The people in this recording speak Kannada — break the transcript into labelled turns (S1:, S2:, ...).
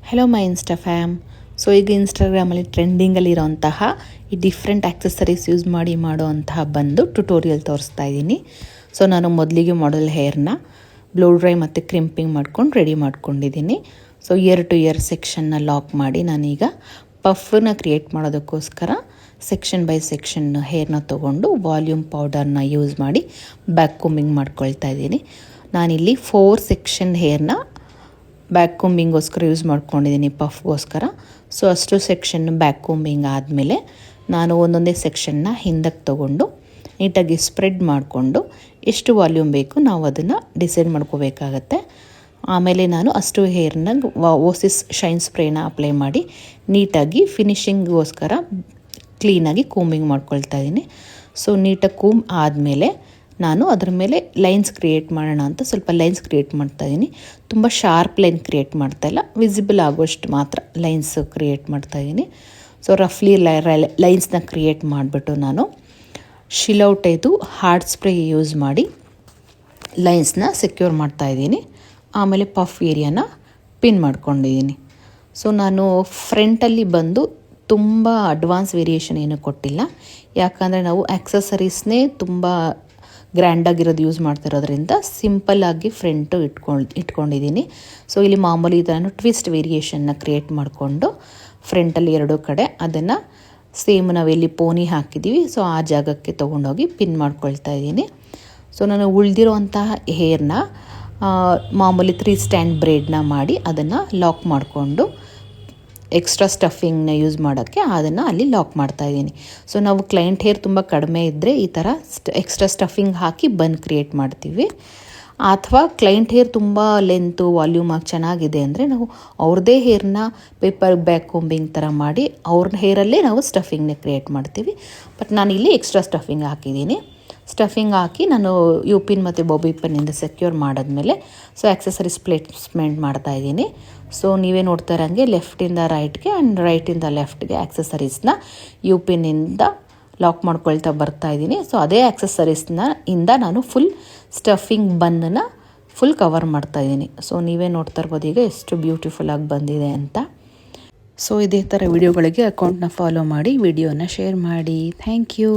S1: ಹೆಲೋ ಮೈ ಇನ್ಸ್ಟಾ ಫ್ಯಾಮ್. ಸೊ ಈಗ ಇನ್ಸ್ಟಾಗ್ರಾಮಲ್ಲಿ ಟ್ರೆಂಡಿಂಗಲ್ಲಿರೋಂತಹ ಈ ಡಿಫ್ರೆಂಟ್ ಆಕ್ಸೆಸರೀಸ್ ಯೂಸ್ ಮಾಡಿ ಮಾಡೋವಂತಹ ಬಂದು ಟ್ಯುಟೋರಿಯಲ್ ತೋರಿಸ್ತಾ ಇದ್ದೀನಿ. ಸೊ ನಾನು ಮೊದಲಿಗೆ ಮಾಡಲ್ ಹೇರ್ನ ಬ್ಲೋ ಡ್ರೈ ಮತ್ತು ಕ್ರಿಂಪಿಂಗ್ ಮಾಡ್ಕೊಂಡು ರೆಡಿ ಮಾಡ್ಕೊಂಡಿದ್ದೀನಿ. ಸೊ ಇಯರ್ ಟು ಇಯರ್ ಸೆಕ್ಷನ್ನ ಲಾಕ್ ಮಾಡಿ ನಾನೀಗ ಪಫ್ನ ಕ್ರಿಯೇಟ್ ಮಾಡೋದಕ್ಕೋಸ್ಕರ ಸೆಕ್ಷನ್ ಬೈ ಸೆಕ್ಷನ್ ಹೇರ್ನ ತೊಗೊಂಡು ವಾಲ್ಯೂಮ್ ಪೌಡರ್ನ ಯೂಸ್ ಮಾಡಿ ಬ್ಯಾಕ್ ಕೂಂಬಿಂಗ್ ಮಾಡ್ಕೊಳ್ತಾ ಇದ್ದೀನಿ. ನಾನಿಲ್ಲಿ 4 ಸೆಕ್ಷನ್ ಹೇರ್ನ ಬ್ಯಾಕ್ ಕೂಂಬಿಂಗೋಸ್ಕರ ಯೂಸ್ ಮಾಡ್ಕೊಂಡಿದ್ದೀನಿ, ಪಫ್ಗೋಸ್ಕರ. ಸೊ ಅಷ್ಟು ಸೆಕ್ಷನ್ ಬ್ಯಾಕ್ ಕೂಂಬಿಂಗ್ ಆದಮೇಲೆ ನಾನು ಒಂದೊಂದೇ ಸೆಕ್ಷನ್ನ ಹಿಂದಕ್ಕೆ ತೊಗೊಂಡು ನೀಟಾಗಿ ಸ್ಪ್ರೆಡ್ ಮಾಡಿಕೊಂಡು ಎಷ್ಟು ವಾಲ್ಯೂಮ್ ಬೇಕು ನಾವು ಅದನ್ನು ಡಿಸೈಡ್ ಮಾಡ್ಕೋಬೇಕಾಗತ್ತೆ. ಆಮೇಲೆ ನಾನು ಅಷ್ಟು ಹೇರ್ನ ಓಸಿಸ್ ಶೈನ್ ಸ್ಪ್ರೇನ ಅಪ್ಲೈ ಮಾಡಿ ನೀಟಾಗಿ ಫಿನಿಶಿಂಗ್ಗೋಸ್ಕರ ಕ್ಲೀನಾಗಿ ಕೂಂಬಿಂಗ್ ಮಾಡ್ಕೊಳ್ತಾ ಇದ್ದೀನಿ. ಸೊ ನೀಟಾಗಿ ಕೂಂಬ್ ಆದಮೇಲೆ ನಾನು ಅದರ ಮೇಲೆ ಲೈನ್ಸ್ ಕ್ರಿಯೇಟ್ ಮಾಡೋಣ ಅಂತ ಸ್ವಲ್ಪ ಲೈನ್ಸ್ ಕ್ರಿಯೇಟ್ ಮಾಡ್ತಾಯಿದ್ದೀನಿ. ತುಂಬ ಶಾರ್ಪ್ ಲೈನ್ ಕ್ರಿಯೇಟ್ ಮಾಡ್ತಾಯಿಲ್ಲ, ವಿಸಿಬಲ್ ಆಗೋಷ್ಟು ಮಾತ್ರ ಲೈನ್ಸ್ ಕ್ರಿಯೇಟ್ ಮಾಡ್ತಾಯಿದ್ದೀನಿ. ಸೊ ರಫ್ಲಿ ಲೈನ್ಸ್ನ ಕ್ರಿಯೇಟ್ ಮಾಡಿಬಿಟ್ಟು ನಾನು ಶಿಲೌಟೇದು ಹಾರ್ಡ್ ಸ್ಪ್ರೇ ಯೂಸ್ ಮಾಡಿ ಲೈನ್ಸ್ನ ಸೆಕ್ಯೂರ್ ಮಾಡ್ತಾಯಿದ್ದೀನಿ. ಆಮೇಲೆ ಪಫ್ ಏರಿಯಾನ ಪಿನ್ ಮಾಡ್ಕೊಂಡಿದ್ದೀನಿ. ಸೊ ನಾನು ಫ್ರಂಟಲ್ಲಿ ಬಂದು ತುಂಬ ಅಡ್ವಾನ್ಸ್ ವೇರಿಯೇಷನ್ ಏನೂ ಕೊಟ್ಟಿಲ್ಲ, ಯಾಕಂದರೆ ನಾವು ಆಕ್ಸೆಸರೀಸ್ನೇ ತುಂಬ ಗ್ರ್ಯಾಂಡಾಗಿರೋದು ಯೂಸ್ ಮಾಡ್ತಿರೋದ್ರಿಂದ ಸಿಂಪಲ್ಲಾಗಿ ಫ್ರಂಟು ಇಟ್ಕೊಂಡಿದ್ದೀನಿ. ಸೊ ಇಲ್ಲಿ ಮಾಮೂಲಿ ನಾನು ಟ್ವಿಸ್ಟ್ ವೇರಿಯೇಷನ್ನ ಕ್ರಿಯೇಟ್ ಮಾಡಿಕೊಂಡು ಫ್ರಂಟಲ್ಲಿ ಎರಡೂ ಕಡೆ ಅದನ್ನು ಸೇಮ್ ನಾವೆಲ್ಲಿ ಪೋನಿ ಹಾಕಿದ್ದೀವಿ ಸೊ ಆ ಜಾಗಕ್ಕೆ ತೊಗೊಂಡೋಗಿ ಪಿನ್ ಮಾಡ್ಕೊಳ್ತಾ ಇದ್ದೀನಿ. ಸೊ ನಾನು ಉಳಿದಿರೋಂತಹ ಹೇರ್ನ ಮಾಮೂಲಿ 3 ಸ್ಟ್ಯಾಂಡ್ ಬ್ರೇಡ್ನ ಮಾಡಿ ಅದನ್ನು ಲಾಕ್ ಮಾಡಿಕೊಂಡು ಎಕ್ಸ್ಟ್ರಾ ಸ್ಟಫಿಂಗ್ನ ಯೂಸ್ ಮಾಡೋಕ್ಕೆ ಅದನ್ನು ಅಲ್ಲಿ ಲಾಕ್ ಮಾಡ್ತಾಯಿದ್ದೀನಿ. ಸೊ ನಾವು ಕ್ಲೈಂಟ್ ಹೇರ್ ತುಂಬ ಕಡಿಮೆ ಇದ್ದರೆ ಈ ಥರ ಎಕ್ಸ್ಟ್ರಾ ಸ್ಟಫಿಂಗ್ ಹಾಕಿ ಬನ್ ಕ್ರಿಯೇಟ್ ಮಾಡ್ತೀವಿ. ಅಥವಾ ಕ್ಲೈಂಟ್ ಹೇರ್ ತುಂಬ ಲೆಂತು ವಾಲ್ಯೂಮಾಗಿ ಚೆನ್ನಾಗಿದೆ ಅಂದರೆ ನಾವು ಅವ್ರದ್ದೇ ಹೇರ್ನ ಪೇಪರ್ ಬ್ಯಾಕ್ ಕೂಂಬಿಂಗ್ ಥರ ಮಾಡಿ ಅವ್ರ ಹೇರಲ್ಲೇ ನಾವು ಸ್ಟಫಿಂಗ್ನ ಕ್ರಿಯೇಟ್ ಮಾಡ್ತೀವಿ. ಬಟ್ ನಾನಿಲ್ಲಿ ಎಕ್ಸ್ಟ್ರಾ ಸ್ಟಫಿಂಗ್ ಹಾಕಿದ್ದೀನಿ. ಸ್ಟಫಿಂಗ್ ಹಾಕಿ ನಾನು ಯು ಪಿನ್ ಮತ್ತು ಬಾಬಿ ಪಿನ್ನಿಂದ ಸೆಕ್ಯೂರ್ ಮಾಡಿದ್ಮೇಲೆ ಸೊ ಆಕ್ಸೆಸರೀಸ್ ಪ್ಲೇಸ್ಮೆಂಟ್ ಮಾಡ್ತಾಯಿದ್ದೀನಿ. ಸೊ ನೀವೇ ನೋಡ್ತಾ ಇರೋಂಗೆ ಲೆಫ್ಟಿಂದ ರೈಟ್ಗೆ ಆ್ಯಂಡ್ ರೈಟಿಂದ ಲೆಫ್ಟ್ಗೆ ಆಕ್ಸೆಸರೀಸ್ನ ಯು ಪಿನ್ನಿಂದ ಲಾಕ್ ಮಾಡ್ಕೊಳ್ತಾ ಬರ್ತಾಯಿದ್ದೀನಿ. ಸೊ ಅದೇ ಆಕ್ಸೆಸರೀಸ್ನಿಂದ ನಾನು ಫುಲ್ ಸ್ಟಫಿಂಗ್ ಬನ್ನನ್ನು ಫುಲ್ ಕವರ್ ಮಾಡ್ತಾಯಿದ್ದೀನಿ. ಸೊ ನೀವೇ ನೋಡ್ತಾ ಇರ್ಬೋದು ಈಗ ಎಷ್ಟು ಬ್ಯೂಟಿಫುಲ್ಲಾಗಿ ಬಂದಿದೆ ಅಂತ. ಸೊ ಇದೇ ಥರ ವಿಡಿಯೋಗಳಿಗೆ ಅಕೌಂಟ್ನ ಫಾಲೋ ಮಾಡಿ ವಿಡಿಯೋನ ಶೇರ್ ಮಾಡಿ. Thank you.